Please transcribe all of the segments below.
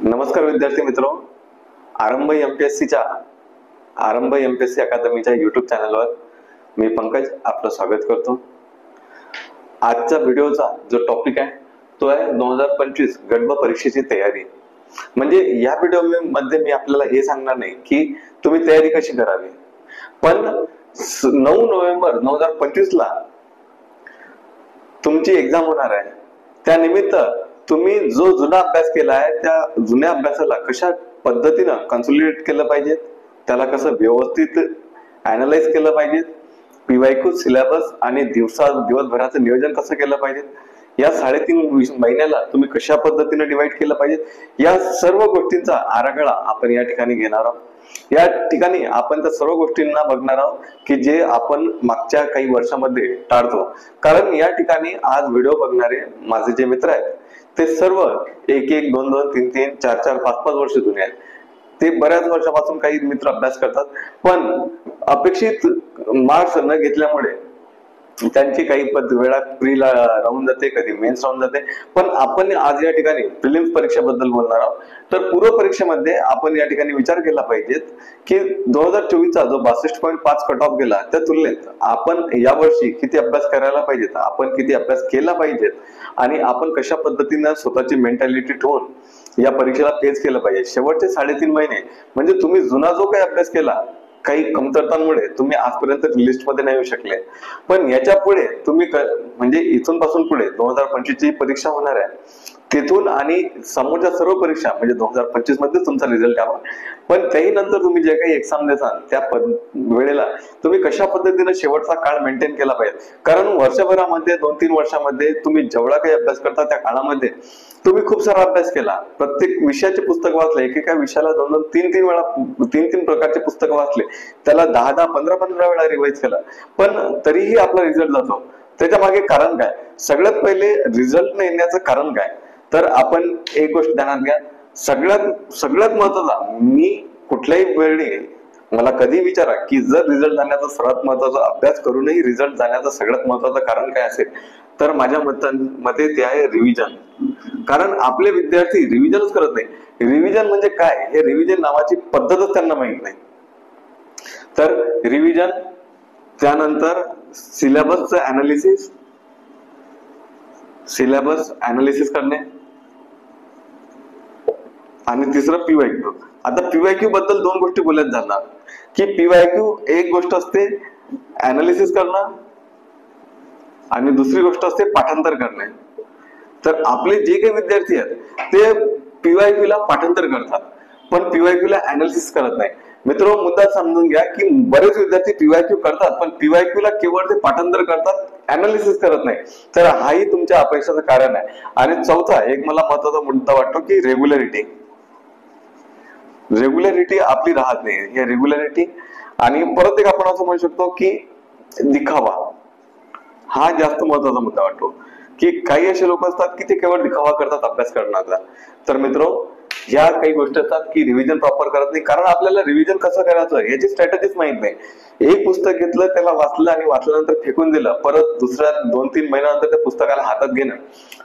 नमस्कार विद्यार्थी मित्रो, आरंभ एमपीएससी अकादमीच्या युट्यूब चॅनलवर मी पंकज आपलं स्वागत करतो। आजचा व्हिडिओचा जो टॉपिक आहे तो आहे 2025 गटब परीक्षेची तयारी। म्हणजे या व्हिडिओ मध्ये मी आपल्याला हे सांगणार नाही की तुम्ही तयारी कशी करावी, पण 9 नोव्हेंबर 2025 ला तुमची एक्झाम होणार आहे। त्यानिमित्त तुम्ही जो जुना अभ्यास केला आहे त्या जुन्या अभ्यासाला कशा पद्धतीने कन्सोलिडेट केलं पाहिजे, त्याला कसं व्यवस्थित अॅनालाइज केलं पाहिजे, पीवायक्यू सिलेबस आणि दिवसभराचं नियोजन कसं केलं पाहिजे, या 3.5 महिन्याला तुम्ही कशा पद्धतीने डिवाइड केलं पाहिजे, या सर्व गोष्टींचा आराखडा आपण या ठिकाणी घेणार आहोत। या ठिकाणी आपण त्या सर्व गोष्टींना बघणार आहोत की जे आपण मागच्या काही वर्षांमध्ये टाळतो। कारण या ठिकाणी आज व्हिडिओ बघणारे माझे जे मित्र आहेत ते सर्व 1-1, 2-2, 3-3, 4-4, 5-5 वर्ष जुने आहेत। ते बऱ्याच वर्षापासून काही मित्र अभ्यास करतात, पण अपेक्षित मार्क्स न घेतल्यामुळे त्यांची काही वेळा प्रीला राहून जाते, कधी मेन्स राहून जाते। पण आपण आज या ठिकाणी प्रिलिम्स परीक्षेबद्दल बोलणार आहोत। तर पूर्व परीक्षेमध्ये आपण या ठिकाणी विचार केला पाहिजे की 2024 चा जो 62.5 कट ऑफ गेला त्या तुलनेत आपण यावर्षी किती अभ्यास करायला पाहिजे, आपण किती अभ्यास केला पाहिजे आणि आपण कशा पद्धतीने स्वतःची मेंटॅलिटी ठेवून या परीक्षेला फेस केलं पाहिजे। शेवटचे 3.5 महिने म्हणजे तुम्ही जुना जो काही अभ्यास केला काही कमतरतांमुळे तुम्ही आजपर्यंत लिस्ट मध्ये नाही येऊ शकले, पण याच्या पुढे तुम्ही म्हणजे इथून पासून पुढे 2025 ची परीक्षा होणार आहे, तिथून आणि समोरच्या सर्व परीक्षा म्हणजे 2025 मध्ये तुमचा रिझल्ट यावा, पण त्याही नंतर तुम्ही जे काही एक्झाम देसाल त्या वेळेला तुम्ही कशा पद्धतीने शेवटचा काळ मेंटेन केला पाहिजे। कारण वर्षभरामध्ये 2-3 वर्षांमध्ये तुम्ही जेवढा काही अभ्यास करता त्या काळामध्ये तुम्ही खूप सारा अभ्यास केला, प्रत्येक विषयाचे पुस्तक वाचले, एकेका विषयाला 2-2, 3-3 वेळा 3-3 प्रकारचे पुस्तक वाचले, त्याला 10-10, 15-15 वेळा रिवाइज केला, पण तरीही आपला रिझल्ट जातो। त्याच्या मागे कारण काय? सगळ्यात पहिले रिझल्ट न येण्याचं कारण काय? तर आपण एक गोष्ट ध्यानात घ्या, सगळ्यात महत्वाचा, मी कुठल्याही वेळी मला कधी विचारा की जर रिझल्ट जाण्याचा सर्वात महत्वाचा अभ्यास करूनही रिझल्ट जाण्याचं सगळ्यात महत्वाचं कारण काय असेल, तर माझ्या मते ते आहे रिव्हिजन। कारण आपले विद्यार्थी रिव्हिजनच करत नाही। रिव्हिजन म्हणजे काय हे रिव्हिजन नावाची पद्धतच त्यांना माहित नाही। तर रिव्हिजन, त्यानंतर सिलेबसचं अनालिसिस करणे, आणि तिसरं पीवायक्यू। आता पीवायक्यू बद्दल 2 गोष्टी बोलत जाणार की पीवायक्यू एक गोष्ट असते अनालिसिस करणं आणि दुसरी गोष्ट असते पाठांतर करणे। तर आपले जे काही विद्यार्थी आहेत ते पीवायक्यू ला पाठांतर करतात, पण पीवायक्यू ला अनालिसिस करत नाही। मित्रो, मुद्दा समजून घ्या की बरेच विद्यार्थी पीवायक्यू करतात, पण पीवायक्यू ला केवळ ते पाठांतर करतात, अनालिसिस करत नाही। तर हाही तुमच्या अपयशाचं कारण आहे। आणि चौथा एक मला महत्वाचा मुद्दा वाटतो की रेग्युलरिटी आपली राहत नाही। हे रेग्युलरिटी आणि परत एक आपण असं म्हणू शकतो की दिखावा, हा जास्त महत्वाचा मुद्दा वाटतो की काही असे लोक असतात की ते केवळ दिखावा करतात अभ्यास करण्याचा। तर मित्रो, ह्या काही गोष्टी असतात की रिव्हिजन प्रॉपर करत नाही, कारण आपल्याला रिव्हिजन कसं करायचं याची स्ट्रॅटेजीच माहित नाही। एक पुस्तक घेतलं, त्याला वाचलं आणि वाचल्यानंतर फेकून दिलं, परत दुसऱ्या 2-3 महिन्यानंतर त्या पुस्तकाला हातात घेणं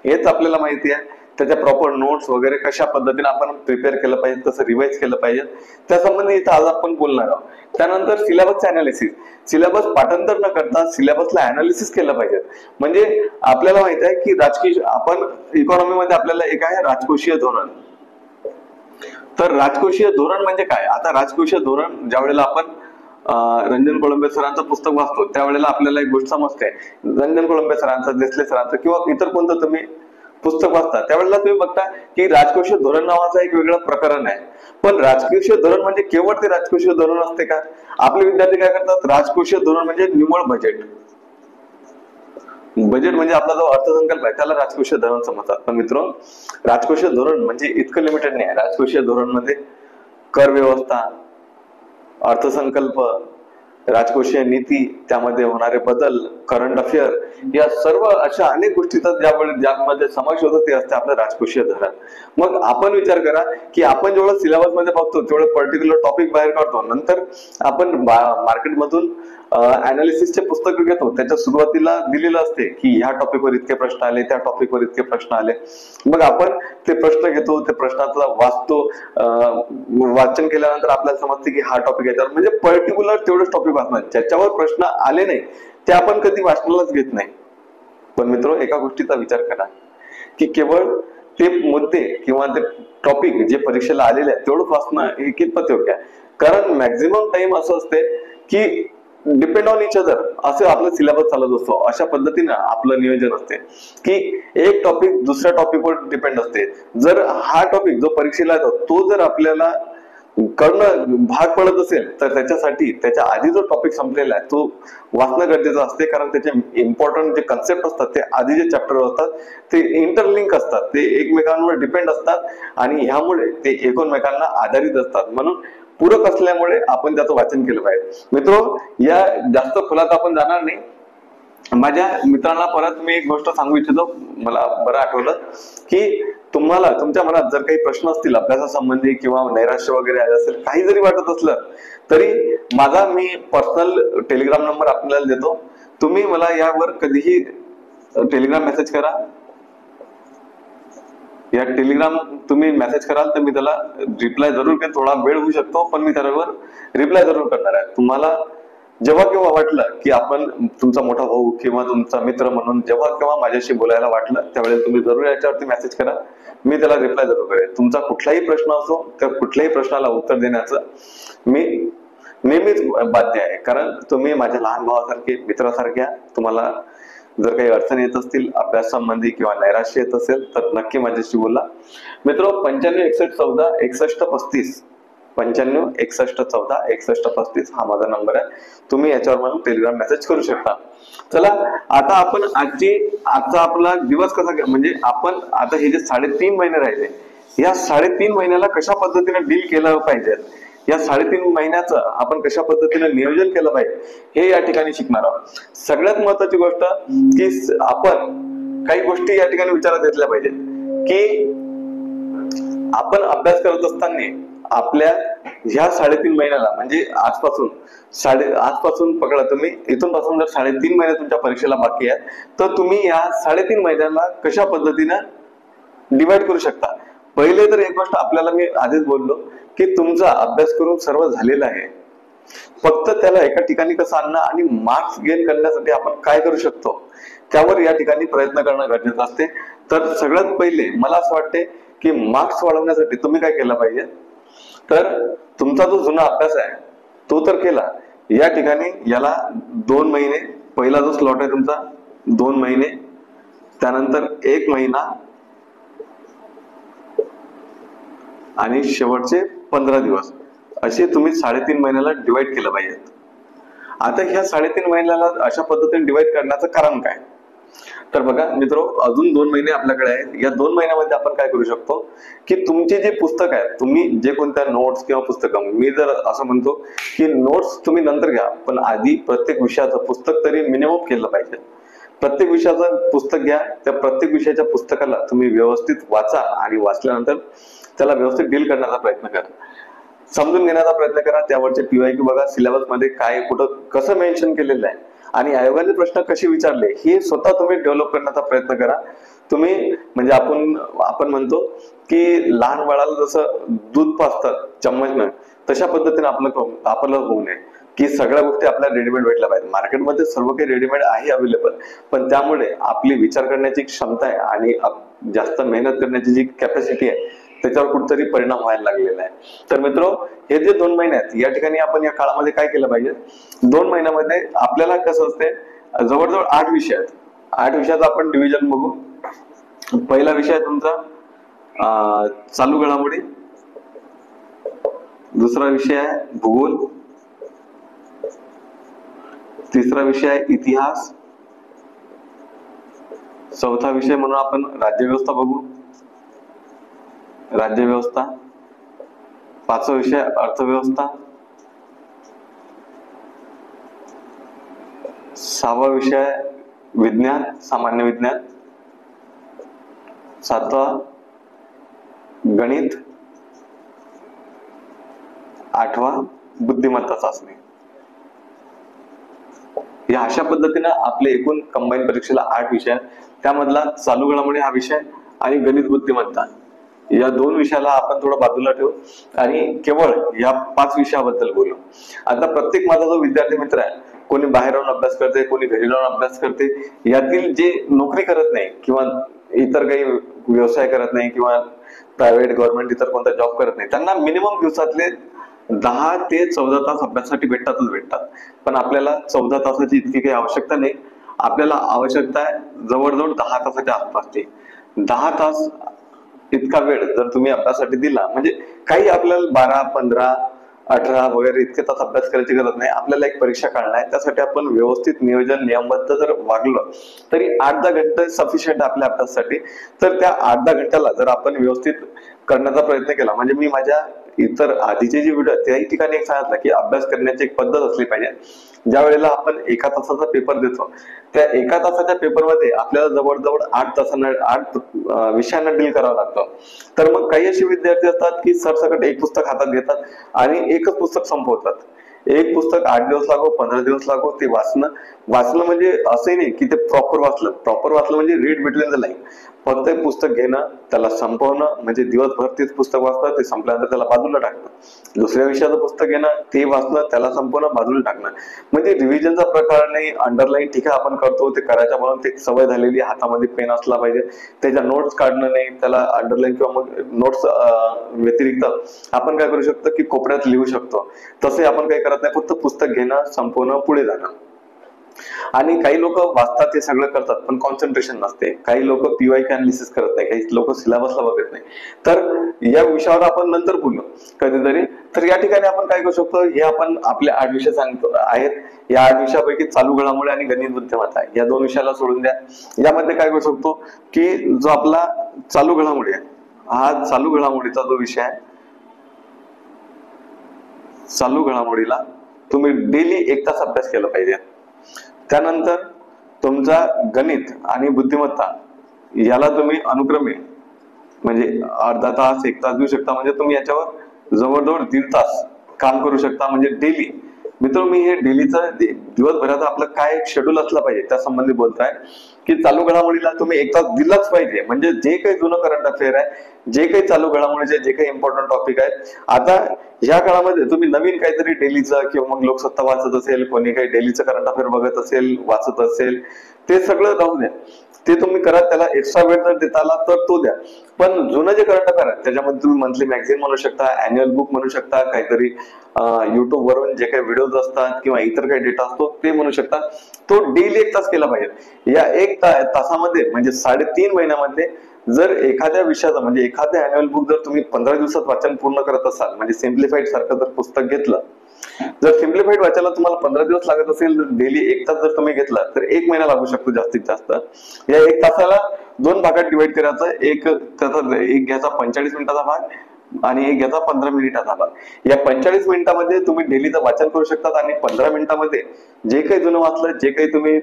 हेच आपल्याला माहिती आहे। त्याच्या प्रॉपर नोट्स वगैरे कशा पद्धतीने आपण प्रिपेअर केलं पाहिजे, कसं रिवाइज केलं पाहिजे, त्या संबंधी इथं आज आपण बोलणार आहोत। त्यानंतर सिलेबसचे अनालिसिस, सिलेबस पाठांतर न करता सिलेबसला अनालिसिस केलं पाहिजे। म्हणजे आपल्याला माहित आहे की आपण इकॉनॉमीमध्ये आपल्याला एक आहे राजकोषीय धोरण। तर राजकोषीय धोरण म्हणजे काय? आता राजकोषीय धोरण ज्या वेळेला आपण रंजन कोळंबे सरांचं पुस्तक वाचतो त्यावेळेला आपल्याला एक गोष्ट समजते, रंजन कोळंबे सरांचं, देसले सरांचं किंवा इतर कोणतं तुम्ही पुस्तक वाचता त्यावेळेला तुम्ही बघता की राजकोषीय धोरण नावाचं एक वेगळं प्रकरण आहे। पण राजकोषीय धोरण म्हणजे केवळ ते राजकोषीय धोरण असते का? आपले विद्यार्थी काय करतात, राजकोषीय धोरण म्हणजे निव्वळ बजेट म्हणजे आपला जो अर्थसंकल्प आहे त्याला राजकोषीय धोरण समजतात। पण मित्र, राजकोषीय धोरण म्हणजे इतकं लिमिटेड नाही आहे। राजकोषीय धोरण मध्ये कर व्यवस्था, अर्थसंकल्प, राजकोषीय नीती, त्यामध्ये होणारे बदल, करंट अफेअर, या सर्व अशा अनेक गोष्टी ज्यामध्ये समावेश होतो ते असते आपलं राजकोषीय धरण. मग आपण विचार करा की आपण जेवढं सिलेबस मध्ये बघतो तेवढं पर्टिक्युलर टॉपिक बाहेर काढतो, नंतर आपण मार्केटमधून अनालिसिसचे पुस्तक घेतो, त्याच्या सुरुवातीला दिलेलं असते की ह्या टॉपिकवर इतके प्रश्न आले, त्या टॉपिकवर इतके प्रश्न आले. मग आपण ते प्रश्न घेतो, ते प्रश्नाचा वाचतो, वाचन केल्यानंतर आपल्याला समजते की हा टॉपिक आहे, म्हणजे पर्टिक्युलर तेवढंच टॉपिक वाचणार, ज्याच्यावर प्रश्न आले नाही ते आपण कधी वाचनालाच घेत नाही. पण मित्र, एका गोष्टीचा विचार करा की केवळ ते मुद्दे किंवा ते टॉपिक जे परीक्षेला आलेले आहेत तेवढंच वाचणं हे कितपत योग्य आहे? कारण मॅक्झिमम टाइम असं असते की डिपेंड ऑन इच अदर असं आपलं सिलेबस चालत असतो. अशा पद्धतीनं आपलं नियोजन असते की एक टॉपिक दुसऱ्या टॉपिकवर डिपेंड असते. जर हा टॉपिक जो परीक्षेला येतो तो जर आपल्याला करणं भाग पडत असेल तर त्याच्यासाठी त्याच्या आधी जो टॉपिक संपलेला आहे तो वाचणं गरजेचं असते, कारण त्याचे इम्पॉर्टंट जे कन्सेप्ट असतात ते आधी जे चॅप्टर असतात ते इंटरलिंक असतात, ते एकमेकांवर डिपेंड असतात आणि ह्यामुळे ते एकमेकांना आधारित असतात. म्हणून पूरक असल्यामुळे आपण त्याचं वाचन केलं पाहिजे. मित्रो, या जास्त खोलात आपण जाणार नाही. माझ्या मित्रांना परत मी एक गोष्ट सांगू इच्छितो, मला बरं आठवलं की तुम्हाला तुमच्या मनात जर काही प्रश्न असतील अभ्यासासंबंधी किंवा नैराश्य वगैरे आलं असेल, काही जरी वाटत असलं तरी मी पर्सनल टेलिग्राम नंबर आपल्याला देतो. तुम्ही मला यावर कधीही टेलिग्राम मेसेज करा. या टेलिग्राम तुम्ही मेसेज कराल तर मी त्याला रिप्लाय जरूर करेन. थोडा वेळ होऊ शकतो पण मी त्यावर रिप्लाय जरूर करणार आहे. तुम्हाला जेव्हा केव्हा वाटलं की आपण तुमचा मोठा भाऊ किंवा तुमचा मित्र म्हणून जेव्हा केव्हा माझ्याशी बोलायला वाटलं त्यावेळेस तुम्ही जरूर याच्यावरती मेसेज करा, मी त्याला रिप्लाय जरूर करेन. तुमचा कुठलाही प्रश्न असो त्या कुठल्याही प्रश्नाला उत्तर देण्याचं मी नेहमीच बाध्य आहे, कारण तुम्ही माझ्या लहान भावासारखे मित्रासारख्या. तुम्हाला जर काही अडचण येत असतील अभ्यासासंबंधी किंवा नैराश्य येत असेल तर नक्की माझ्याशी बोला. मित्र, 9561146135 9561146135 हा माझा नंबर आहे. तुम्ही याच्यावर मला टेलिग्राम मेसेज करू शकता. चला, आता आपण आजचा आपला दिवस कसा, म्हणजे आपण आता हे जे 3.5 महिने राहिले या 3.5 महिन्याला कशा पद्धतीने डील केलं पाहिजे, या 3.5 महिन्याचं आपण कशा पद्धतीने नियोजन केलं पाहिजे हे या ठिकाणी शिकणार आहोत. सगळ्यात महत्वाची गोष्ट की आपण काही गोष्टी या ठिकाणी विचारात घेतल्या पाहिजे की आपण अभ्यास करत असताना आपल्या ह्या 3.5 महिन्याला, म्हणजे आजपासून पकडा तुम्ही, इथून पासून जर 3.5 महिने तुमच्या परीक्षेला बाकी आहेत तर तुम्ही या 3.5 महिन्याला कशा पद्धतीने डिवाइड करू शकता. पहिले तर एक गोष्ट आपल्याला मी आधीच बोललो की तुमचा अभ्यास करून सर्व झालेला आहे, फक्त त्याला एका ठिकाणी कसं आणणं आणि मार्क्स गेन करण्यासाठी आपण काय करू शकतो त्यावर या ठिकाणी प्रयत्न करणं गरजेचं असते. तर सगळ्यात पहिले मला असं वाटते की मार्क्स वाढवण्यासाठी तुम्ही काय केलं पाहिजे, तर तुमचा जो जुना अभ्यास आहे तो तर केला, या ठिकाणी याला 2 महिने, पहिला जो स्लॉट आहे तुमचा 2 महिने, त्यानंतर 1 महिना आणि शेवटचे 15 दिवस असे तुम्ही 3.5 महिन्याला डिवाइड केलं पाहिजे. आता ह्या 3.5 महिन्याला अशा पद्धतीने डिवाइड करण्याचं कारण काय, तर बघा मित्रो, अजून 2 महिने आपल्याकडे आहेत. या 2 महिन्यामध्ये आपण काय करू शकतो की तुमचे जे पुस्तक आहेत, तुम्ही जे कोणत्या नोट्स किंवा पुस्तकं, मी जर असं म्हणतो की नोट्स तुम्ही नंतर घ्या पण आधी प्रत्येक विषयाचं पुस्तक तरी मिनिमम केलं पाहिजे. प्रत्येक विषयाचं पुस्तक घ्या, त्या प्रत्येक विषयाच्या पुस्तकाला तुम्ही व्यवस्थित वाचा आणि वाचल्यानंतर त्याला व्यवस्थित डील करण्याचा प्रयत्न करा, समजून घेण्याचा प्रयत्न करा. त्यावरचे PYQ बघा, सिलेबस मध्ये काय कुठं कसं मेन्शन केलेलं आहे आणि आयोगाने प्रश्न कसे विचारले हे स्वतः तुम्ही डेव्हलप करण्याचा प्रयत्न करा. तुम्ही म्हणजे आपण म्हणतो की लहान बाळाला जसं दूध पाजतात चम्मचनं, तशा पद्धतीने आपलं होऊ नये की सगळ्या गोष्टी आपल्याला रेडीमेड भेटल्या पाहिजे. मार्केटमध्ये सर्व काही रेडीमेड आहे अवेलेबल, पण त्यामुळे आपली विचार करण्याची क्षमता आहे आणि जास्त मेहनत करण्याची जी कॅपॅसिटी आहे त्याच्यावर कुठेतरी परिणाम व्हायला लागलेला आहे. तर मित्रो, हे जे 2 महिने आहेत या ठिकाणी आपण या काळामध्ये काय केलं पाहिजे, 2 महिन्यामध्ये आपल्याला कसं असते, जवळजवळ 8 विषय आहेत. 8 विषयाचं आपण डिव्हिजन बघू. पहिला विषय आहे तुमचा चालू घडामोडी, दुसरा विषय आहे भूगोल, तिसरा विषय आहे इतिहास, चौथा विषय म्हणून आपण राज्यव्यवस्था बघू, राज्यव्यवस्था, 5वा विषय अर्थव्यवस्था, 6वा विषय विज्ञान, सामान्य विज्ञान, 7वा गणित, 8वा बुद्धिमत्ता चाचणी. या अशा पद्धतीने आपले एकूण कंबाईन परीक्षेला 8 विषय, त्यामधला चालू घडामोडी हा विषय आणि गणित बुद्धिमत्ता या 2 विषयाला आपण थोडं बाजूला ठेवू आणि केवळ या 5 विषयाबद्दल बोलू. आता प्रत्येक माझा जो विद्यार्थी मित्र आहे, कोणी बाहेर राहून अभ्यास करते, कोणी घरी राहून अभ्यास करते, यातील जे नोकरी करत नाही किंवा इतर काही व्यवसाय करत नाही किंवा प्रायव्हेट गव्हर्नमेंट इतर कोणता जॉब करत नाही, त्यांना मिनिमम दिवसातले 10 ते 14 तास अभ्यासासाठी भेटतात. पण आपल्याला 14 तासाची इतकी काही आवश्यकता नाही. आपल्याला आवश्यकता आहे जवळजवळ 10 तासाच्या आसपासची. 10 तास इतका वेळ जर तुम्ही अभ्यासासाठी दिला, म्हणजे काही आपल्याला 12, 15, 18 वगैरे इतके तास अभ्यास करायची गरज नाही. आपल्याला एक परीक्षा काढणार आहे, त्यासाठी आपण व्यवस्थित नियोजन नियमबद्ध जर वागलो तरी 8-10 घंटे सफिशियंट आपल्या अभ्यासासाठी. तर त्या 8-10 घंट्याला जर आपण व्यवस्थित करण्याचा प्रयत्न केला, म्हणजे मी माझ्या इतर आधीचे जे व्हिडिओ त्याही ठिकाणी एक सांगितलं की अभ्यास करण्याची एक पद्धत असली पाहिजे. ज्या वेळेला आपण 1 तासाचा पेपर देतो, त्या 1 तासाच्या पेपरमध्ये आपल्याला जवळजवळ 8 विषयांना डील करावं लागतं. तर मग काही असे विद्यार्थी असतात की सरसकट एक पुस्तक हातात घेतात आणि एकच पुस्तक संपवतात. एक पुस्तक 8 दिवस लागो, 15 दिवस लागो, ते वाचणं म्हणजे असंही नाही की ते प्रॉपर वाचलं म्हणजे रीड बिटवीन द लाईन. फक्त एक पुस्तक घेणं, त्याला संपवणं, म्हणजे दिवसभर तेच पुस्तक वाचणं, ते संपल्यानंतर त्याला बाजूला टाकणं. दुसऱ्या विषयाचं पुस्तक घेणं, ते वाचणं, त्याला संपवणं, बाजूला टाकणं. म्हणजे रिव्हिजनचा प्रकार नाही. अंडरलाईन ठीक आहे आपण करतो, ते करायच्या म्हणून ते सवय झालेली, हातामध्ये पेन असला पाहिजे. त्याच्या नोट्स काढणं नाही, त्याला अंडरलाईन किंवा मग नोट्स व्यतिरिक्त आपण काय करू शकतो की कोपऱ्यात लिहू शकतो. तसे आपण काही करत नाही, फक्त पुस्तक घेणं, संपवणं, पुढे जाणं. आणि काही लोक वाचतात, हे सगळं करतात, पण कॉन्सन्ट्रेशन नसते. काही लोक पीवायक्यू अनालिसिस करत नाही, काही लोक सिलेबसला बघत नाही. तर या विषयावर आपण नंतर बोलू कधीतरी. तर या ठिकाणी आपण काय करू शकतो, हे आपण आपले 8 विषय सांगतो आहेत. या 8 विषयापैकी चालू घडामोडी आणि गणित बुद्धिमत्ता या 2 विषयाला सोडून द्या. यामध्ये काय करू शकतो की जो आपला चालू घडामोडी आहे, हा चालू घडामोडीचा जो विषय आहे, चालू घडामोडीला तुम्ही डेली 1 तास अभ्यास केला पाहिजे. त्यानंतर तुमचा गणित आणि बुद्धिमत्ता याला तुम्ही अनुक्रमे म्हणजे अर्धा तास 1 तास देऊ शकता. म्हणजे तुम्ही याच्यावर जवळजवळ 1.5 तास काम करू शकता. म्हणजे डेली. मित्र, मी हे डेलीचं दिवसभराचं आपलं काय शेड्यूल असलं पाहिजे त्या संबंधी बोलताय की चालू घडामोडीला तुम्ही 1 तास दिलाच पाहिजे. म्हणजे जे काही जुनं करंट अफेअर आहे, जे काही चालू घडामोडीचे जे काही इम्पॉर्टंट टॉपिक आहेत, आता ह्या काळामध्ये तुम्ही नवीन काहीतरी डेलीचं किंवा मग लोकसत्ता वाचत असेल, कोणी काही डेलीचं करंट अफेअर बघत असेल, वाचत असेल, ते सगळं राहू द्या. ते तुम्ही करा. त्याला एक्स्ट्रा वेळ जर देता आला तर तो द्या. पण जुनं जे करंट अफेअर आहे त्याच्यामध्ये तुम्ही मंथली मॅगझिन म्हणू शकता, अॅन्युअल बुक म्हणू शकता, काहीतरी युट्यूब वरून जे काही व्हिडिओज असतात किंवा इतर काही डेटा असतो ते म्हणू शकता. तो डेली 1 तास केला पाहिजे. या 1 तासामध्ये म्हणजे 3.5 महिन्यामध्ये जर एखाद्या विषयाचं म्हणजे एखाद्या अॅन्युअल बुक जर तुम्ही 15 दिवसात वाचन पूर्ण करत असाल, म्हणजे सिम्प्लिफाईड सारखं जर पुस्तक घेतलं, जर सिम्प्लिफाईड वाचायला तुम्हाला 15 दिवस लागत असेल, तर डेली 1 तास जर तुम्ही घेतला तर 1 महिना लागू शकतो जास्तीत जास्त. या 1 तासाला 2 भागात डिवाइड करायचं. एक घ्यायचा 45 मिनिटाचा भाग आणि एक घ्यायचा 15 मिनिटाचा भाग. या 45 मिनिटामध्ये तुम्ही डेलीचं वाचन करू शकतात आणि 15 मिनिटामध्ये जे काही जुनं वाचलं, जे काही तुम्ही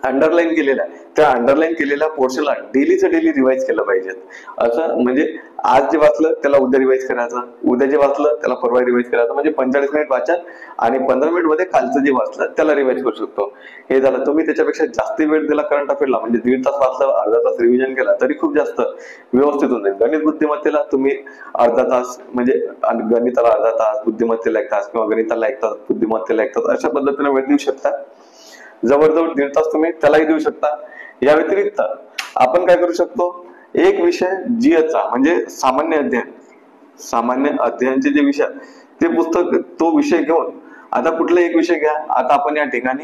अंडरलाईन केलेलं आहे, त्या अंडरलाईन केलेल्या पोर्शनला डेलीचं डेली रिवाइज केलं पाहिजे. असं म्हणजे आज जे वाचलं त्याला उद्या रिवाइज करायचं, उद्या जे वाचलं त्याला परवा रिवाइज करायचं. म्हणजे 45 मिनिट वाचन आणि 15 मिनिट मध्ये कालचं जे वाचलं त्याला रिवाइज करू शकतो. हे झालं. तुम्ही त्याच्यापेक्षा जास्त वेळ दिला करंट अफेअरला, म्हणजे 1.5 तास वाचलं, अर्धा तास रिव्हिजन केला, तरी खूप जास्त व्यवस्थित होऊन जाईल. गणित बुद्धिमत्तेला तुम्ही अर्धा तास, म्हणजे गणिताला अर्धा तास, बुद्धिमत्तेला 1 तास किंवा गणिताला 1 तास, बुद्धिमत्तेला 1 तास, अशा पद्धतीने वेळ देऊ शकता. जवळजवळ 1.5 तास तुम्ही त्यालाही देऊ शकता. या व्यतिरिक्त आपण काय करू शकतो, एक विषय जीएसचा म्हणजे सामान्य अध्ययनचे जे विषय ते पुस्तक, तो विषय घेऊन आता कुठला एक विषय घ्या. आता आपण या ठिकाणी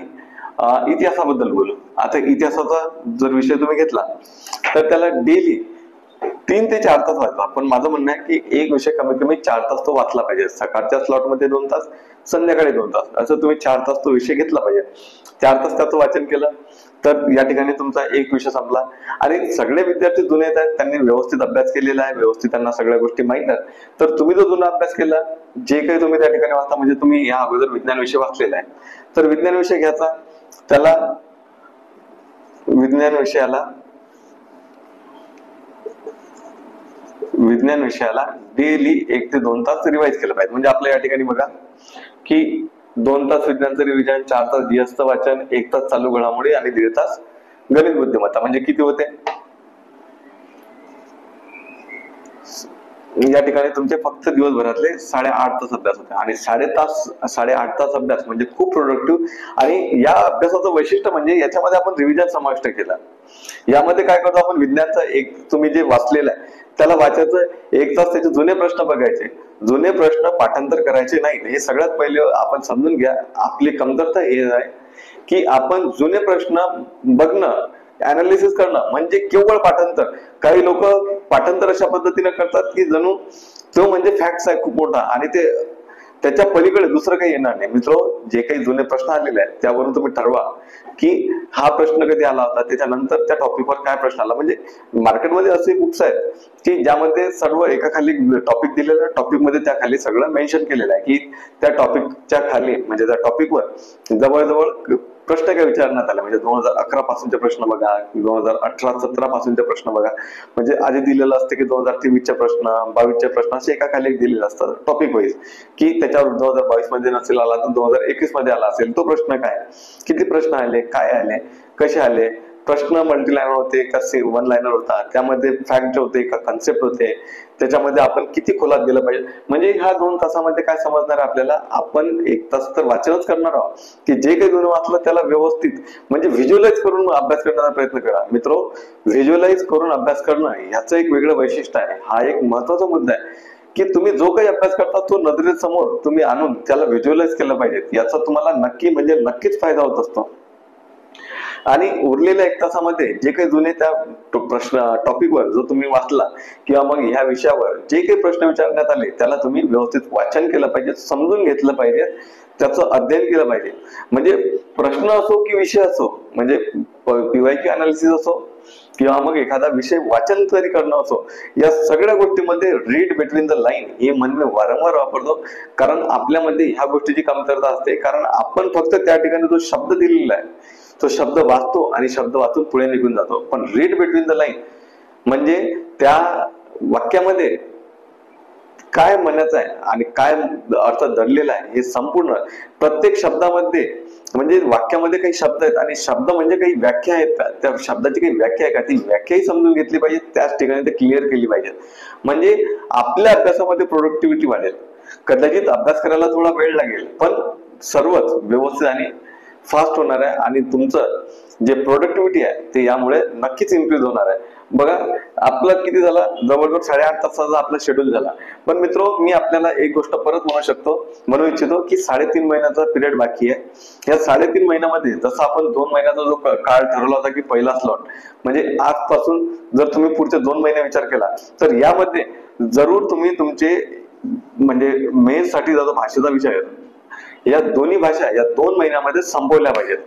इतिहासाबद्दल बोलू. आता इतिहासाचा जर विषय तुम्ही घेतला तर त्याला डेली 3 ते 4 तास वाचा. पण माझं म्हणणं आहे की एक विषय कमीत कमी 4 तास तो वाचला पाहिजे. सकाळच्या स्लॉटमध्ये 2 तास, संध्याकाळी 2 तास, असं तुम्ही 4 तास तो विषय घेतला पाहिजे. 4 तास त्याचं वाचन केलं तर या ठिकाणी तुमचा एक विषय संपला. आणि सगळे विद्यार्थी जुने येत आहेत, त्यांनी व्यवस्थित अभ्यास केलेला आहे, व्यवस्थित त्यांना सगळ्या गोष्टी माहित आहेत. तर तुम्ही जो जुना अभ्यास केला, जे काही तुम्ही त्या ठिकाणी वाचता, म्हणजे तुम्ही या अगोदर विज्ञान विषय वाचलेला आहे, तर विज्ञान विषय घ्यायचा, त्याला विज्ञान विषयाला डेली 1 ते 2 तास रिवाइज केलं पाहिजे. म्हणजे आपल्या या ठिकाणी बघा की 2 तास विज्ञानचं रिव्हिजन, 4 तास जीएसचं वाचन, 1 तास चालू घडामोडी आणि 1.5 तास गणित बुद्धिमत्ता. म्हणजे किती होते या ठिकाणी तुमचे फक्त दिवसभरातले 8.5 तास अभ्यास होते. आणि 8.5 तास अभ्यास म्हणजे खूप प्रोडक्टिव्ह. आणि या अभ्यासाचं वैशिष्ट्य म्हणजे याच्यामध्ये आपण रिव्हिजन समाविष्ट केलं. यामध्ये काय करतो आपण, विज्ञानचा एक तुम्ही जे वाचलेलं आहे त्याला वाचायचं, 1 तास त्याचे जुने प्रश्न बघायचे, जुने प्रश्न पाठांतर करायचे नाही. हे सगळ्यात पहिले आपण समजून घ्या. आपली कमतरता हे आहे की आपण जुने प्रश्न बघणं, अनालिसिस करणं म्हणजे केवळ पाठांतर. काही लोक पाठांतर अशा पद्धतीने करतात की जणू तो म्हणजे फॅक्ट्स आहे खूप मोठा आणि ते त्याच्या पलीकडे दुसरं काही येणार नाही. मित्र, जे काही जुने प्रश्न आलेले आहेत त्यावरून तुम्ही ठरवा की हा प्रश्न कधी आला होता, त्याच्यानंतर त्या टॉपिकवर काय प्रश्न आला. म्हणजे मार्केटमध्ये असे बुक्स आहेत की ज्यामध्ये सर्व एका खाली टॉपिक दिलेलं, टॉपिक मध्ये त्या खाली सगळं मेन्शन केलेलं आहे की त्या टॉपिकच्या खाली म्हणजे त्या टॉपिकवर जवळजवळ प्रश्न काय विचारण्यात आले. म्हणजे 2011 पासूनचे प्रश्न बघा, 2018-17 पासूनचे प्रश्न बघा. म्हणजे आधी दिलेलं असते की 2023चे प्रश्न, 22चे प्रश्न असे एका खाली दिलेले असतात टॉपिक वाईज, की त्याच्यावर 2022 मध्ये नसेल आला तर 2021 मध्ये आला असेल तो प्रश्न काय, किती प्रश्न आले, काय आले, कसे आले, प्रश्न मल्टीलायनर होते का वन लायनर होता, त्यामध्ये फॅक्ट होते का कन्सेप्ट होते, त्याच्यामध्ये आपण किती खोलात गेलं पाहिजे. म्हणजे ह्या 2 तासामध्ये काय समजणार आपल्याला, आपण 1 तास तर वाचनच करणार आहोत की जे काही जुनं वाचलं त्याला व्यवस्थित म्हणजे व्हिज्युअलाइज करून अभ्यास करण्याचा प्रयत्न करा. मित्रो, व्हिज्युअलाइज करून अभ्यास करणं ह्याचं एक वेगळं वैशिष्ट्य आहे. हा एक महत्वाचा मुद्दा आहे की तुम्ही जो काही अभ्यास करता तो नजरेसमोर तुम्ही आणून त्याला व्हिज्युअलाइज केलं पाहिजे. याचा तुम्हाला नक्कीच फायदा होत असतो. आणि उरलेल्या 1 तासामध्ये जे काही जुने त्या टॉपिकवर जो तुम्ही वाचला किंवा मग ह्या विषयावर जे काही प्रश्न विचारण्यात आले त्याला तुम्ही व्यवस्थित वाचन केलं पाहिजे, समजून घेतलं पाहिजे, त्याचं अध्ययन केलं पाहिजे. म्हणजे प्रश्न असो की विषय असो, म्हणजे पीवायक्यू अनालिसिस असो किंवा मग एखादा विषय वाचन तरी करणं असो, या सगळ्या गोष्टीमध्ये रीड बिटवीन द लाईन हे म्हण मी वारंवार वापरतो. कारण आपल्यामध्ये ह्या गोष्टीची कमतरता असते. कारण आपण फक्त त्या ठिकाणी जो शब्द दिलेला आहे तो शब्द वाचतो आणि शब्द वाचून पुढे निघून जातो. पण रीड बिटवीन द लाईन म्हणजे त्या वाक्यामध्ये काय म्हणायचं आहे आणि काय अर्थ दडलेला आहे हे संपूर्ण प्रत्येक शब्दामध्ये, म्हणजे वाक्यामध्ये काही शब्द आहेत आणि शब्द म्हणजे काही व्याख्या आहेत का, त्या शब्दाची काही व्याख्या आहे का, ती व्याख्याही समजून घेतली पाहिजे, त्याच ठिकाणी ते क्लिअर केली पाहिजे. म्हणजे आपल्या अभ्यासामध्ये प्रोडक्टिव्हिटी वाढेल. कदाचित अभ्यास करायला थोडा वेळ लागेल पण सर्वच व्यवस्थित आणि फास्ट होणार आहे आणि तुमचं जे प्रोडक्टिव्हिटी आहे ते यामुळे नक्कीच इन्क्रीज होणार आहे. बघा, आपलं किती झाला, जवळजवळ 8.5 तासाचा आपला शेड्यूल झाला. पण मित्रो, मी आपल्याला एक गोष्ट परत म्हणू इच्छितो की 3.5 महिन्याचा पिरियड बाकी आहे. या 3.5 महिन्यामध्ये जसं आपण 2 महिन्याचा जो काळ ठरवला होता की पहिला स्लॉट, म्हणजे आजपासून जर तुम्ही पुढचे 2 महिने विचार केला तर यामध्ये जरूर तुम्ही तुमचे म्हणजे मेन्स साठी जो भाषेचा विषय आहे या दोन्ही भाषा या 2 महिन्यामध्ये संपवल्या पाहिजेत.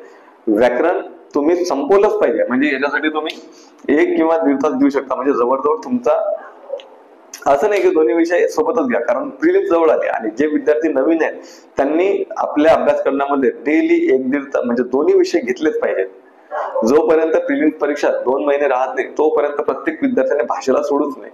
व्याकरण तुम्ही संपवलंच पाहिजे. म्हणजे याच्यासाठी तुम्ही 1 किंवा 1.5 तास देऊ शकता. म्हणजे जवळजवळ तुमचा असं नाही की दोन्ही विषय सोबतच घ्या, कारण प्रिलिम्स जवळ आले आणि जे विद्यार्थी नवीन आहेत त्यांनी आपल्या अभ्यास करण्यामध्ये डेली 1-1.5 तास म्हणजे दोन्ही विषय घेतलेच पाहिजेत. जोपर्यंत प्रिलिम्स परीक्षा 2 महिने राहत नाही तोपर्यंत प्रत्येक विद्यार्थ्याने भाषेला सोडूच नाही.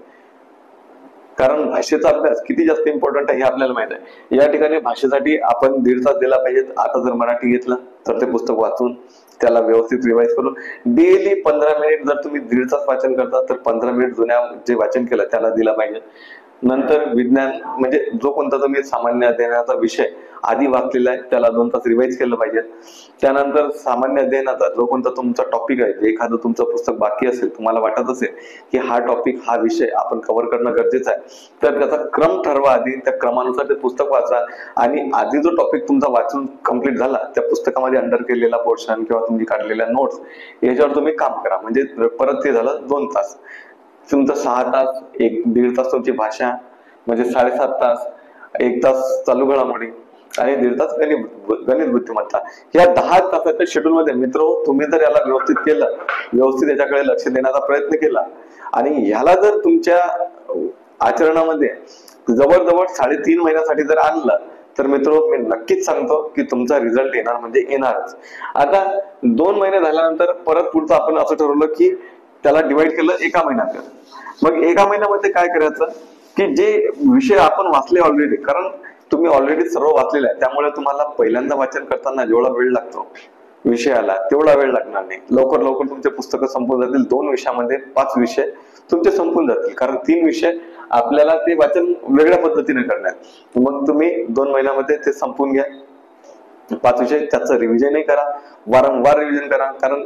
कारण भाषेचा अभ्यास किती जास्त इम्पॉर्टंट आहे हे आपल्याला माहित आहे. या ठिकाणी भाषेसाठी आपण 1.5 तास दिला पाहिजे. आता जर मराठी घेतलं तर ते पुस्तक वाचून त्याला व्यवस्थित रिवाइज करून डेली 15 मिनिट जर तुम्ही 1.5 तास वाचन करता तर 15 मिनिट जुन्या जे वाचन केलं त्याला दिला पाहिजे. नंतर विज्ञान म्हणजे जो कोणता तुम्ही सामान्य अध्ययनाचा विषय आधी वाचलेला आहे त्याला 2 तास रिवाइज केलं पाहिजे. त्यानंतर सामान्य अध्ययनाचा जो कोणता तुमचा टॉपिक आहे, एखादं तुमचं पुस्तक बाकी असेल, तुम्हाला वाटत असेल की हा टॉपिक हा विषय आपण कव्हर करणं गरजेचं आहे, तर त्याचा क्रम ठरवा आधी, त्या क्रमानुसार ते पुस्तक वाचा आणि आधी जो टॉपिक तुमचा वाचून कम्प्लीट झाला त्या पुस्तकामध्ये अंडर केलेला पोर्शन किंवा तुम्ही काढलेल्या नोट्स याच्यावर तुम्ही काम करा. म्हणजे परत ते झालं 2 तास. तुमचं 6 तास, 1-1.5 तास तुमची भाषा म्हणजे 7.5 तास, 1 तास चालू घडामोडी आणि 1.5 तास गणित बुद्धिमत्ता. या 10 तासाच्या शेड्यूल मध्ये मित्र तुम्ही जर याला व्यवस्थित केलं, व्यवस्थित याच्याकडे लक्ष देण्याचा प्रयत्न केला आणि ह्याला जर तुमच्या आचरणामध्ये जवळजवळ 3.5 महिन्यासाठी जर आणलं तर मित्र मी नक्कीच सांगतो की तुमचा रिझल्ट येणार म्हणजे येणारच. आता 2 महिने झाल्यानंतर परत पुढचं आपण असं ठरवलं की त्याला डिवाइड केलं एका महिन्यात. मग एका महिन्यामध्ये काय करायचं की जे विषय आपण वाचले ऑलरेडी, कारण तुम्ही ऑलरेडी सर्व वाचलेलं आहे, त्यामुळे तुम्हाला पहिल्यांदा वाचन करताना जेवढा वेळ लागतो विषयाला तेवढा वेळ लागणार नाही. लवकर लवकर तुमचे पुस्तकं संपून जातील. 2 विषयामध्ये 5 विषय तुमचे संपून जातील, कारण 3 विषय आपल्याला ते वाचन वेगळ्या पद्धतीने करणार. मग तुम्ही 2 महिन्यामध्ये ते संपून घ्या. 5 विषय, त्याचं रिव्हिजनही करा, वारंवार रिव्हिजन करा. कारण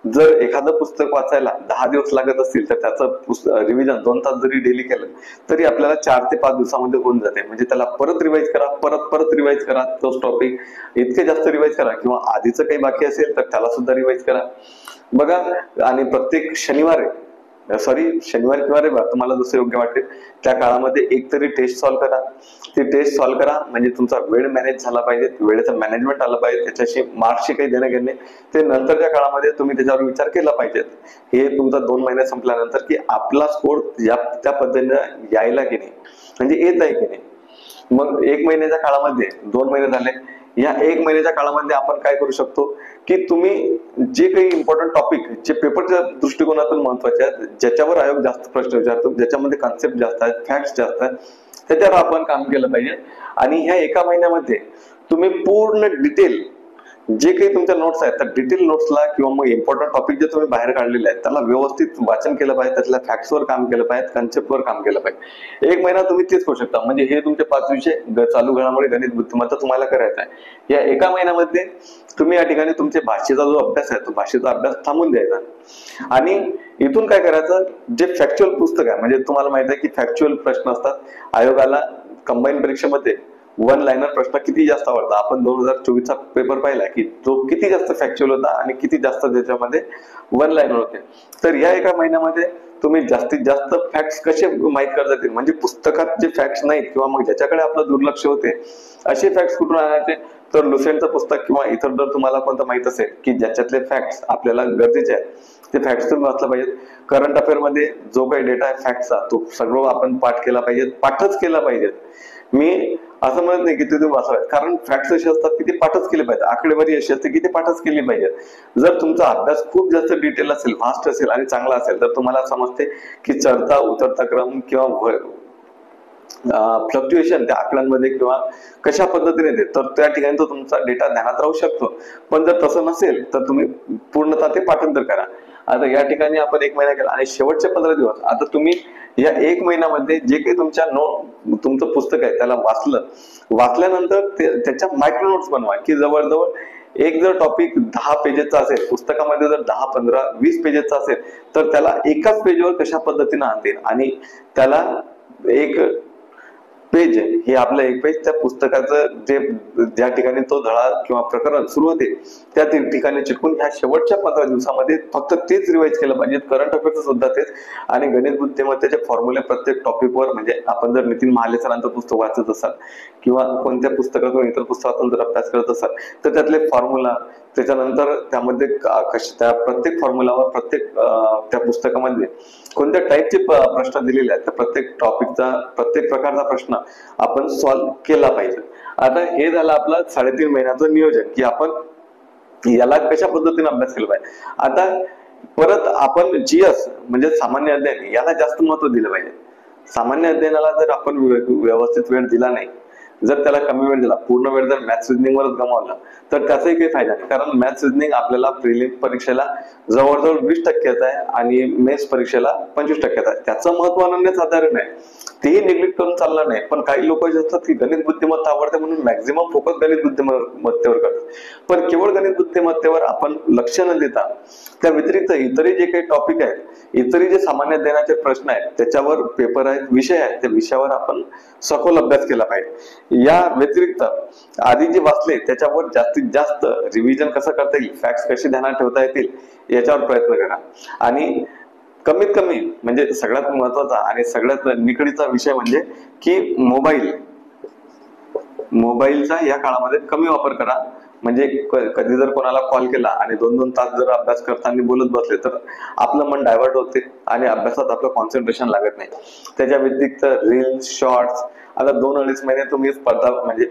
जर एखादं पुस्तक वाचायला 10 दिवस लागत असतील तर त्याचं रिव्हिजन 2 तास जरी डेली केलं तरी आपल्याला 4 ते 5 दिवसामध्ये होऊन जाते. म्हणजे त्याला परत रिवाइज करा, परत रिवाइज करा तोच टॉपिक, इतके जास्त रिवाइज करा, किंवा आधीचं काही बाकी असेल तर त्याला सुद्धा रिवाइज करा. बघा, आणि प्रत्येक शनिवारी किंवा रविवार तुम्हाला जसं योग्य वाटेल त्या काळामध्ये एक तरी टेस्ट सॉल्व्ह करा. ती टेस्ट सॉल्व्ह करा म्हणजे तुमचा वेळ मॅनेज झाला पाहिजे, वेळेचं मॅनेजमेंट आलं पाहिजे, त्याच्याशी मार्क्सशी काही देणं घेणे ते नंतरच्या काळामध्ये तुम्ही त्याच्यावर विचार केला पाहिजे. हे तुमचा 2 महिने संपल्यानंतर की आपला स्कोर त्या पद्धतीने यायला की नाही, म्हणजे येत आहे की नाही. मग 1 महिन्याच्या काळामध्ये 2 महिने झाले, या 1 महिन्याच्या काळामध्ये आपण काय करू शकतो की तुम्ही जे काही इम्पॉर्टंट टॉपिक जे पेपरच्या दृष्टिकोनातून महत्वाचे आहेत, ज्याच्यावर आयोग जास्त प्रश्न विचारतो, ज्याच्यामध्ये कॉन्सेप्ट जास्त आहेत, फॅक्ट्स जास्त आहेत, त्याच्यावर आपण काम केलं पाहिजे. आणि ह्या 1 महिन्यामध्ये तुम्ही पूर्ण डिटेल जे काही तुमच्या नोट्स आहेत त्या डिटेल नोट्सला किंवा मग इम्पॉर्टंट टॉपिक जे तुम्ही बाहेर काढलेले आहेत त्याला व्यवस्थित वाचन केलं पाहिजे, त्यातल्या फॅक्ट्सवर काम केलं पाहिजे, कन्सेप्टवर काम केलं पाहिजे. 1 महिना तुम्ही तेच करू शकता. म्हणजे हे तुमचे 5 विषय चालू घडामोडी गणित बुद्धिमत्ता तुम्हाला करायचा आहे. या 1 महिन्यामध्ये तुम्ही या ठिकाणी तुमचे भाषेचा जो अभ्यास आहे तो भाषेचा अभ्यास थांबून द्यायचा. आणि इथून काय करायचं, जे फॅक्च्युअल पुस्तक आहे, म्हणजे तुम्हाला माहित आहे की फॅक्च्युअल प्रश्न असतात. आयोगाला कंबाईन परीक्षेमध्ये 1 लाइनर प्रश्न किती जास्त आवडता. आपण 2024चा पेपर पाहिला की तो किती जास्त फॅक्च्युअल होता आणि किती जास्त त्याच्यामध्ये 1 लाइनर होते. तर या 1 महिन्यामध्ये तुम्ही जास्तीत जास्त फॅक्ट्स कसे माहित करता येतील, म्हणजे पुस्तकात जे फॅक्ट्स नाहीत किंवा मग ज्याच्याकडे आपलं दुर्लक्ष होते असे फॅक्ट्स कुठून आणायचे, तर लुसेंटचं पुस्तक किंवा इतर जर तुम्हाला कोणतं माहित असेल की ज्याच्यातले फॅक्ट्स आपल्याला गरजेचे आहेत ते फॅक्ट्स तुम्ही वाचलं पाहिजेत. करंट अफेअर मध्ये जो काही डेटा आहे फॅक्ट्सचा तो सगळं आपण पाठ केला पाहिजे, पाठच केला पाहिजे. मी असं म्हणत नाही की तुम्ही वाचावेत, कारण फॅक्ट्स असे असतात की ते पाठच केले पाहिजे, आकडेवारी अशी असते की ते पाठच केली पाहिजे. जर तुमचा अभ्यास खूप जास्त डिटेल असेल, व्हास्ट असेल आणि चांगला असेल तर तुम्हाला समजते की चढता उतरता क्रम किंवा फ्लक्च्युएशन त्या आकड्यांमध्ये किंवा कशा पद्धतीने येते, तर त्या ठिकाणी तो तुमचा डेटा ध्यानात राहू शकतो. पण जर तसं नसेल तर तुम्ही पूर्णतः ते पाठांतर करा. आता या ठिकाणी आपण 1 महिना केला आणि शेवटचे 15 दिवस आता तुम्ही या 1 महिन्यामध्ये जे काही तुमचं पुस्तक आहे त्याला वाचल्यानंतर त्याच्या मायक्रो नोट्स बनवा की जवळजवळ एक जर टॉपिक 10 पेजेसचा असेल, पुस्तकामध्ये जर 10, 15, 20 पेजेसचा असेल तर त्याला एकाच पेजवर कशा पद्धतीने आणतील आणि त्याला एक पेज हे आपलं एक पेज त्या पुस्तकाचं जे ज्या ठिकाणी तो धडा किंवा प्रकरण सुरू होते त्या ठिकाणी चिटकून ह्या शेवटच्या 15 दिवसामध्ये फक्त तेच रिवाइज केलं पाहिजे. करंट अफेअरचं सुद्धा तेच, आणि गणित बुद्धिमत्तेचे फॉर्म्युले प्रत्येक टॉपिकवर, म्हणजे आपण जर नितीन महाले सरांचं पुस्तक वाचत असाल किंवा कोणत्या पुस्तकातून इतर पुस्तकातून जर अभ्यास करत असाल तर त्यातले फॉर्म्युला, त्याच्यानंतर त्यामध्ये त्या प्रत्येक फॉर्म्युलावर त्या पुस्तकामध्ये कोणत्या टाईपचे प्रश्न दिलेले आहेत, तर प्रत्येक टॉपिकचा प्रत्येक प्रकारचा प्रश्न आपण सॉल्व्ह केला पाहिजे. आता हे झालं आपलं 3.5 महिन्याचं नियोजन की आपण याला कशा पद्धतीने अभ्यास केला पाहिजे. आता परत आपण जीएस म्हणजे सामान्य अध्ययन याला जास्त महत्व दिलं पाहिजे. सामान्य अध्ययनाला जर आपण व्यवस्थित वेळ दिला नाही, जर त्याला कमी वेळ दिला, पूर्ण वेळ जर मॅथ्स रिजनिंग वरच गमावला तर त्याचाही काही फायदा नाही. कारण मॅथ्स रिजनिंग आपल्याला प्रिलिम परीक्षेला जवळजवळ 20% आहे आणि मेन्स परीक्षेला 25% आहे. त्याचं महत्व अनन्यसाधारण आहे, तेही निग्लेक्ट करून चालणार नाही. पण काही लोक जे असतात की गणित बुद्धिमत्ता आवडते म्हणून मॅक्झिमम फोकस गणित बुद्धिमत्तेवर करतात. पण केवळ गणित बुद्धिमत्तेवर आपण लक्ष न देता त्या व्यतिरिक्त इतरही जे काही टॉपिक आहेत, इतरही जे सामान्य अध्ययनाचे प्रश्न आहेत, त्याच्यावर पेपर आहेत, विषय आहेत, त्या विषयावर आपण सखोल अभ्यास केला पाहिजे. या व्यतिरिक्त आधी जे वाचले त्याच्यावर जास्तीत जास्त रिव्हिजन कसं करता येईल, फॅक्ट्स कशी ध्यानात ठेवता येतील याच्यावर प्रयत्न करा. आणि कमीत कमी म्हणजे सगळ्यात महत्वाचा आणि सगळ्यात निकडीचा विषय म्हणजे की मोबाईलचा या काळामध्ये कमी वापर करा. म्हणजे कधी जर कोणाला कॉल केला आणि 2-2 तास जर अभ्यास करताना बोलत बसले तर आपलं मन डायव्हर्ट होते आणि अभ्यासात आपलं कॉन्सन्ट्रेशन लागत नाही. त्याच्या व्यतिरिक्त रील्स, शॉर्ट्स आता 2-2.5 महिने तुम्ही स्पर्धा म्हणजे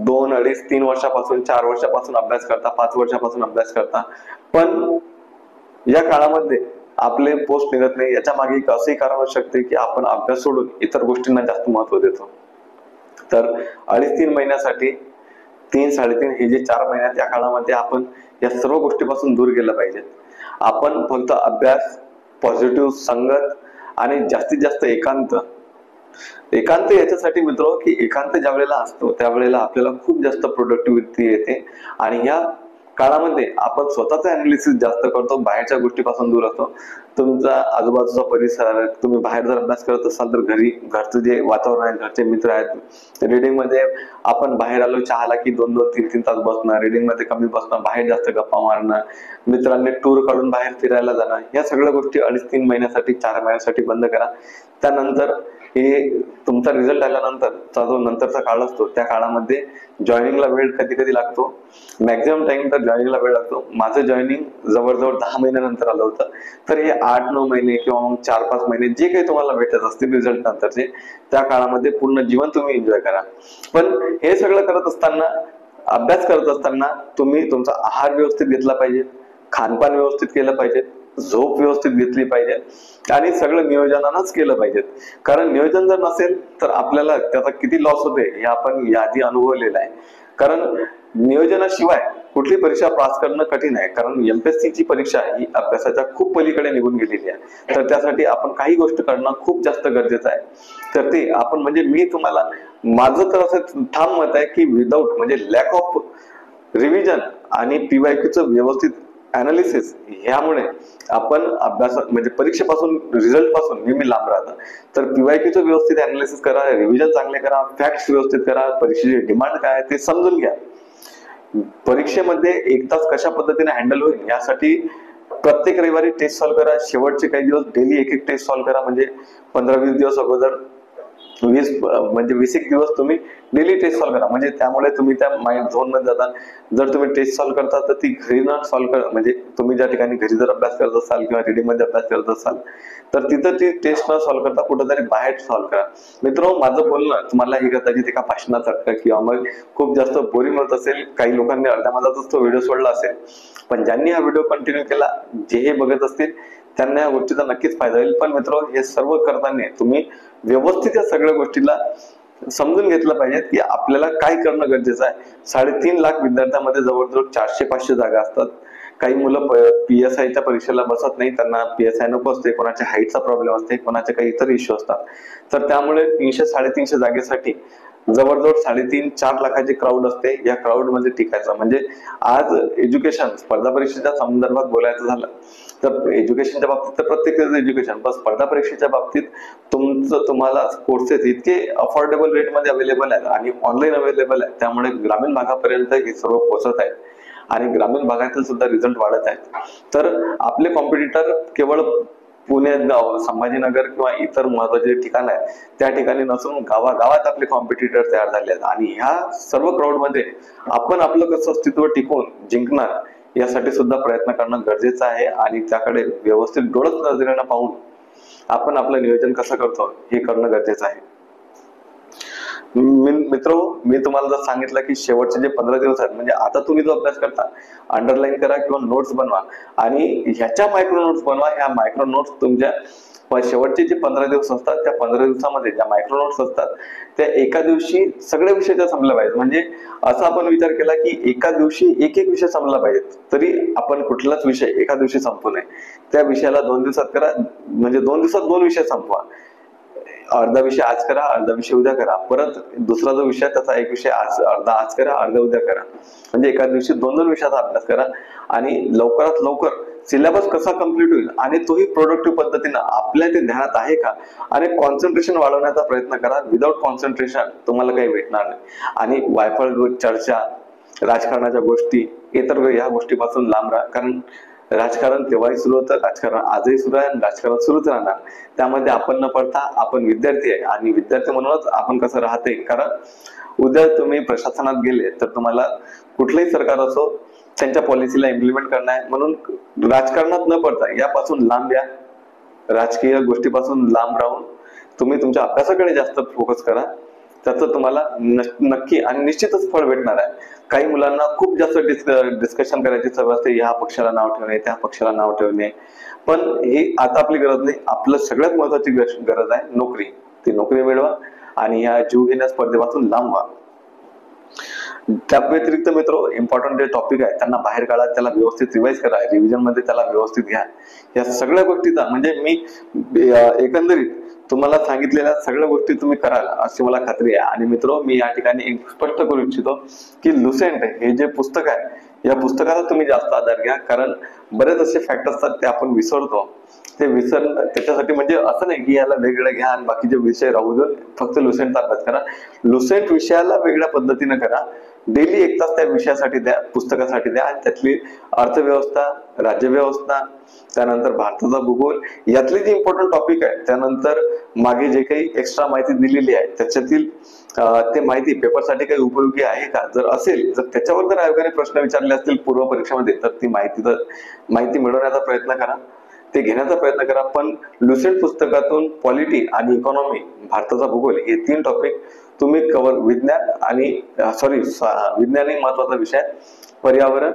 2-2.5-3 वर्षापासून 4 वर्षापासून अभ्यास करता, 5 वर्षापासून अभ्यास करता, पण या काळामध्ये आपले पोस्ट निघत नाही. याच्या मागे एक असंही कारण असू शकते की आपण अभ्यास सोडून इतर गोष्टींना जास्त महत्व देतो. तर 2.5-3 महिन्यासाठी 3-3.5 हे जे 4 महिन्यात या काळामध्ये आपण या सर्व गोष्टीपासून दूर गेलं पाहिजे. आपण फक्त अभ्यास, पॉझिटिव्ह संगत आणि जास्तीत जास्त एकांत याच्यासाठी मित्र की एकांत ज्या वेळेला असतो त्यावेळेला आपल्याला खूप जास्त प्रोडक्टिव्हिटी येते आणि या काळामध्ये आपण स्वतःच अनालिसिस जास्त करतो, बाहेरच्या गोष्टीपासून दूर असतो. तुमचा आजूबाजूचा परिसर, तुम्ही बाहेर जर अभ्यास करत असाल तर घरचं जे वातावरण आहे, घरचे मित्र आहेत, रिडिंग मध्ये आपण बाहेर आलो चहाला की 2-2, 3-3 तास बसणं, रिडिंग मध्ये कमी बसणं, बाहेर जास्त गप्पा मारणं, मित्रांनी टूर काढून बाहेर फिरायला जाणं, या सगळ्या गोष्टी 2.5-3 महिन्यासाठी 4 महिन्यासाठी बंद करा. त्यानंतर हे तुमचा रिझल्ट आल्यानंतरचा जो नंतरचा काळ असतो त्या काळामध्ये जॉईनिंगला वेळ कधी कधी लागतो, मॅक्झिमम टाइम तर जॉईनिंगला वेळ लागतो. माझं जॉईनिंग जवळजवळ 10 महिन्यानंतर आलं होतं. तर हे 8-9 महिने किंवा मग 4-5 महिने जे काही तुम्हाला भेटत असतील रिझल्ट नंतरचे, त्या काळामध्ये पूर्ण जीवन तुम्ही एन्जॉय करा. पण हे सगळं करत असताना, अभ्यास करत असताना तुम्ही तुमचा आहार व्यवस्थित घेतला पाहिजे, खानपान व्यवस्थित केलं पाहिजे, झोप व्यवस्थित घेतली पाहिजे आणि सगळं नियोजनानंच केलं पाहिजे. कारण नियोजन जर नसेल तर आपल्याला त्याचा किती लॉस होते हे आपण याआधी अनुभवलेलं आहे. कारण नियोजनाशिवाय कुठली परीक्षा पास करणं कठीण आहे. कारण एमपीएससी ची परीक्षा ही अभ्यासाच्या खूप पलीकडे निघून गेलेली आहे. तर त्यासाठी आपण काही गोष्ट करणं खूप जास्त गरजेचं आहे. तर ते आपण म्हणजे मी तुम्हाला माझं तर असं ठाम मत आहे की विदाऊट म्हणजे लॅक ऑफ रिव्हिजन आणि पीवायक्यूचं व्यवस्थित अनालिसिस ह्यामुळे आपण अभ्यासात म्हणजे परीक्षेपासून रिझल्ट पासून नेहमी लांब राहतात. तर पीवायक्यूचं व्यवस्थित अनालिसिस करा, रिव्हिजन चांगले करा, फॅक्ट्स व्यवस्थित करा, परीक्षेची डिमांड काय आहे ते समजून घ्या. परीक्षेमध्ये 1 तास कशा पद्धतीने हँडल होईल यासाठी प्रत्येक रविवारी टेस्ट सॉल्व्ह करा. शेवटचे काही दिवस डेली एक टेस्ट सॉल्व्ह करा. म्हणजे 15-20 दिवस अगोदर 20 दिवस तुम्ही डेली टेस्ट सॉल्व्ह करा. म्हणजे त्यामुळे तुम्ही त्या माइंड झोन मध्ये जाता. जर तुम्ही टेस्ट सॉल्व्ह करता तर ती घरी न सॉल्व्ह करा. म्हणजे तुम्ही ज्या ठिकाणी घरी जर अभ्यास करत असाल किंवा रिडिंग मध्ये अभ्यास करत असाल तर तिथं ती टेस्ट न सॉल्व्ह करता कुठेतरी बाहेर सॉल्व्ह करा. मित्रांनो, माझं बोलणं तुम्हाला ही कदाचित एका भाषणासारखं किंवा मग खूप जास्त बोरिंग होत असेल, काही लोकांनी अर्ध्या मधातच तो व्हिडिओ सोडला असेल, पण ज्यांनी हा व्हिडिओ कंटिन्यू केला, जे हे बघत असतील त्यांना या गोष्टीचा नक्कीच फायदा होईल. पण मित्रांनो, हे सर्व करताना तुम्ही व्यवस्थित या सगळ्या गोष्टीला समजून घेतलं पाहिजे की आपल्याला काय करणं गरजेचं आहे. 3.5 लाख विद्यार्थ्यांमध्ये जवळजवळ 400-500 जागा असतात. काही मुलं PSIच्या परीक्षेला बसत नाही, त्यांना PSI नको असते, कोणाच्या हाईटचा प्रॉब्लेम असते, कोणाचे काही इतर इश्यू असतात. तर त्यामुळे 300-350 जागेसाठी जवळजवळ 3.5-4 लाखाची क्राऊड असते. या क्राऊड मध्ये टिकायचं म्हणजे आज एज्युकेशन स्पर्धा परीक्षेच्या संदर्भात बोलायचं झालं तर एज्युकेशनच्या बाबतीत तर प्रत्येक एज्युकेशन, पण स्पर्धा परीक्षेच्या बाबतीत तुम्हाला कोर्सेस इतके अफोर्डेबल रेट मध्ये अवेलेबल आहेत आणि ऑनलाईन अवेलेबल आहे, त्यामुळे ग्रामीण भागापर्यंत हे सर्व पोहोचत आहेत आणि ग्रामीण भागातील सुद्धा रिझल्ट वाढत आहेत. तर आपले कॉम्पिटिटर केवळ पुणे, संभाजीनगर किंवा इतर महत्वाचे ठिकाण आहेत त्या ठिकाणी नसून गावागावात आपले कॉम्पिटिटर तयार झाले आहेत आणि ह्या सर्व क्राऊड मध्ये आपण आपलं कसं अस्तित्व टिकवून जिंकणार यासाठी सुद्धा प्रयत्न करणं गरजेचं आहे आणि त्याकडे व्यवस्थित डोळत नजरेनं पाहून आपण आपलं नियोजन कसं करतो हे करणं गरजेचं आहे. मित्र, मी तुम्हाला जर सांगितलं की शेवटचे जे 15 दिवस आहेत म्हणजे आता तुम्ही जो अभ्यास करता अंडरलाईन करा किंवा नोट्स बनवा आणि ह्याच्या मायक्रो नोट्स बनवा. ह्या मायक्रो नोट्स तुमच्या शेवटचे जे 15 दिवस असतात त्या 15 दिवसामध्ये ज्या मायक्रो नोट्स असतात त्या एका दिवशी सगळ्या विषयाच्या संपल्या पाहिजेत. म्हणजे असा आपण विचार केला की एका दिवशी एक विषय संपला पाहिजे, तरी आपण कुठलाच विषय एका दिवशी संपू नये. त्या विषयाला 2 दिवसात करा, म्हणजे 2 दिवसात 2 विषय संपवा. अर्धा विषय आज करा, अर्धा विषय उद्या करा. परत दुसरा जो विषय त्याचा एक विषय अर्धा आज करा, अर्धा उद्या करा. म्हणजे एका दिवशी 2-2 विषयाचा अभ्यास करा आणि लवकरात लवकर सिलेबस कसा कम्प्लीट होईल आणि तोही प्रोडक्टिव्ह पद्धतीनं आपल्या ते ध्यानात आहे का आणि कॉन्सन्ट्रेशन वाढवण्याचा प्रयत्न करा. विदाउट कॉन्सन्ट्रेशन तुम्हाला काही भेटणार नाही आणि वायफळ चर्चा, राजकारणाच्या गोष्टी, इतर या गोष्टीपासून लांब राहा. कारण राजकारण तेव्हाही सुरू होतं, राजकारण आजही सुरू आहे आणि राजकारण सुरूच राहणार. त्यामध्ये आपण न पडता आपण विद्यार्थी आहे आणि विद्यार्थी म्हणूनच आपण कसं राहते. कारण उद्या तुम्ही प्रशासनात गेले तर तुम्हाला कुठलंही सरकार असो त्यांच्या पॉलिसीला इम्प्लिमेंट करणं आहे. म्हणून राजकारणात न पडता यापासून लांब या, राजकीय गोष्टीपासून लांब राहून तुम्ही तुमच्या अभ्यासाकडे जास्त फोकस करा, त्याचं तुम्हाला नक्की आणि निश्चितच फळ भेटणार आहे. काही मुलांना खूप जास्त डिस्कशन करायची सवय असते, ह्या पक्षाला नाव ठेवणे, त्या पक्षाला नाव ठेवणे, पण ही आता आपली गरज नाही. आपलं सगळ्यात महत्वाची गरज आहे नोकरी. ती नोकरी मिळवा आणि या जीवघेण्या स्पर्धेपासून लांब व्हा. त्या व्यतिरिक्त मित्र, इम्पॉर्टंट जे टॉपिक आहे त्यांना बाहेर काढा, त्याला व्यवस्थित रिवाइज करा, रिव्हिजन मध्ये त्याला व्यवस्थित घ्या. या सगळ्या गोष्टीचा म्हणजे मी एकंदरीत तुम्हाला सांगितलेल्या सगळ्या गोष्टी तुम्ही कराल अशी मला खात्री आहे. आणि मित्र, मी या ठिकाणी एक स्पष्ट करू इच्छितो की लुसेंट हे जे पुस्तक आहे, या पुस्तकाचा तुम्ही जास्त आधार घ्या, कारण बरेच असे फॅक्ट असतात ते आपण विसरतो. ते त्याच्यासाठी म्हणजे असं नाही की याला वेगळं घ्या आणि बाकीचे विषय राहू देऊन फक्त लुसेंटचा अभ्यास करा. लुसेंट विषयाला वेगळ्या पद्धतीने करा. डेली 1 तास त्या विषयासाठी द्या, पुस्तकासाठी द्या. आणि त्यातली अर्थव्यवस्था, राज्यव्यवस्था, त्यानंतर भारताचा भूगोल, यातले जे इम्पॉर्टंट टॉपिक आहे, त्यानंतर मागे जे काही एक्स्ट्रा माहिती दिलेली आहे त्याच्यातील ते माहिती पेपरसाठी काही उपयोगी आहे का, जर असेल, जर त्याच्यावर जर आयोगाने प्रश्न विचारले असतील पूर्व परीक्षेमध्ये, तर ती माहिती मिळवण्याचा प्रयत्न करा, ते घेण्याचा प्रयत्न करा. पण लुसेंट पुस्तकातून पॉलिटी आणि इकॉनॉमी, भारताचा भूगोल, हे 3 टॉपिक तुम्ही कव्हर. विज्ञान एक महत्वाचा विषय. पर्यावरण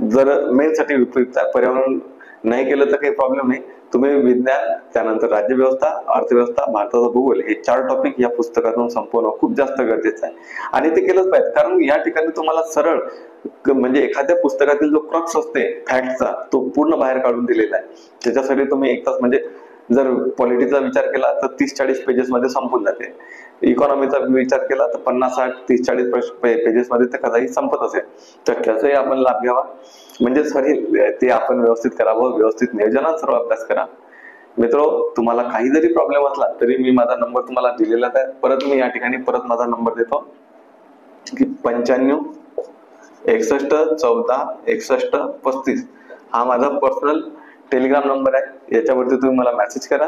जर मेन साठी उपयुक्त आहे, पर्यावरण नाही केलं तर काही प्रॉब्लेम नाही. तुम्ही विज्ञान, त्यानंतर राज्यव्यवस्था, अर्थव्यवस्था, भारताचा भूगोल, हे 4 टॉपिक या पुस्तकातून संपवणं खूप जास्त गरजेचं आहे. आणि ते केलंच पाहिजे, कारण या ठिकाणी तुम्हाला सरळ म्हणजे एखाद्या पुस्तकातील जो क्रक्स असते फॅक्टचा, तो पूर्ण बाहेर काढून दिलेला आहे. त्याच्यासाठी तुम्ही 1 तास म्हणजे जर पॉलिटिक्सचा विचार केला तर 30-40 पेजेस मध्ये संपून जाते. इकॉनॉमीचा विचार केला तर 50-60, 30-40 पेजेस मध्ये ते कदाचित संपत असेल. तर त्याचाही आपण लाभ घ्यावा. म्हणजे ते आपण व्यवस्थित करावं, व्यवस्थित नियोजनात सर्व अभ्यास करा. मित्रो, तुम्हाला काही जरी प्रॉब्लेम असला तरी मी माझा नंबर तुम्हाला दिलेलाच आहे. परत मी या ठिकाणी माझा नंबर देतो की 95 61 14 61 35. हा माझा पर्सनल टेलिग्राम नंबर आहे. याच्यावरती तुम्ही मला मेसेज करा,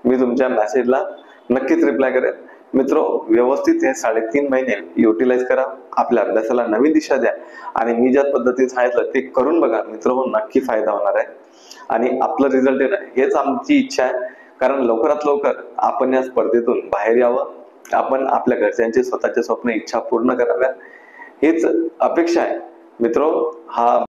मी तुमच्या मेसेजला नक्कीच रिप्लाय करेन. मित्रो, व्यवस्थित हे 3.5 महिने युटिलाइज करा, आपल्या अभ्यासाला नवीन दिशा द्या आणि मी ज्या पद्धतीने सांगितलं ते करून बघा. मित्रो, नक्की फायदा होणार आहे आणि आपलं रिझल्ट येणं हेच आमची इच्छा आहे. कारण लवकरात लवकर आपण या स्पर्धेतून बाहेर यावं, आपण आपल्या घरच्यांचे स्वतःचे स्वप्न, इच्छा पूर्ण कराव्या, हेच अपेक्षा आहे. मित्रो, हा